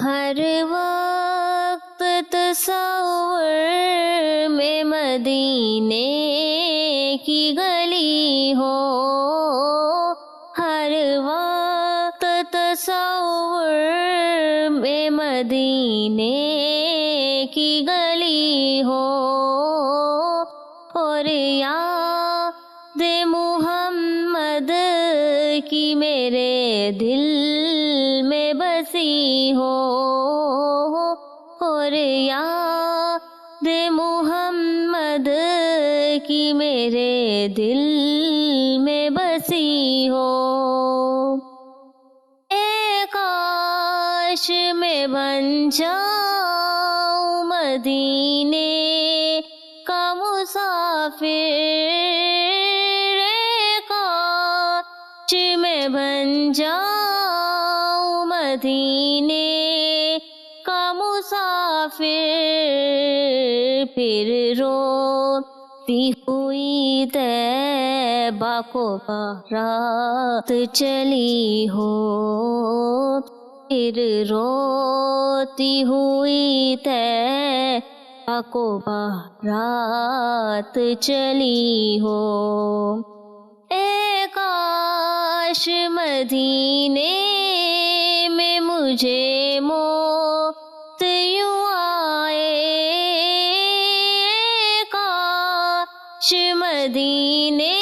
ہر وقت تصور میں مدینے کی گلی ہو، ہر وقت تصور میں مدینے کی گلی ہو، اور یاد محمد کی میرے دل میں بسی ہو، اور یاد محمد کی میرے دل میں بسی ہو۔ اے کاش میں بن جاؤں مدینے کا مسافر، اے کاش میں بن جاؤں مدینے کا مسافر، پھر روتی ہوئی طیبہ کو بارات چلی ہو، پھر روتی ہوئی طیبہ کو بارات چلی ہو۔ اے کاش مدینے میں مجھے موت یوں آئے، اے کاش مدینے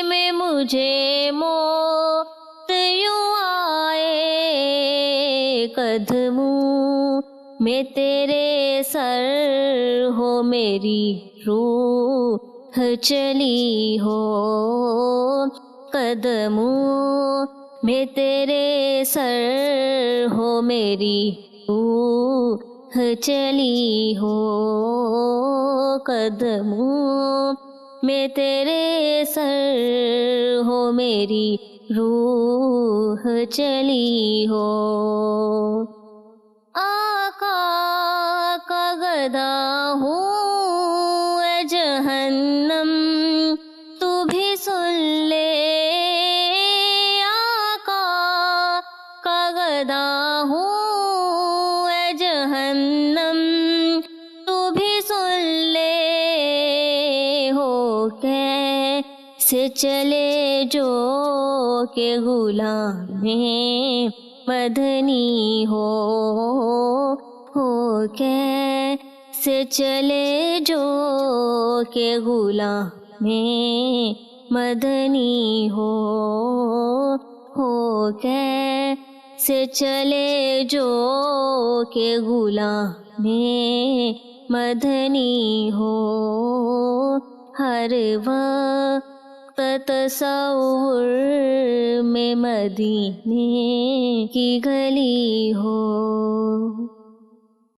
میں مجھے موت یوں آئے، قدموں میں تیرے سر ہو میری روح چلی ہو، قدموں میں تیرے سر ہو میری روح چلی ہو، قدموں میں تیرے سر ہو میری روح چلی ہو۔ آقا کا گدا ہوں اے جہنم تو بھی سن لے، آقا کا گدا ہوں اے جہنم تو بھی سن لے، ہو کیسے چلے جو کہ غلام مدنی ہو کیسے چلے جو کہ غلام مدنی ہو کیسے چلے جو کہ غلام مدنی ہو، ہر وقت تصور میں مدینے کی گلی ہو۔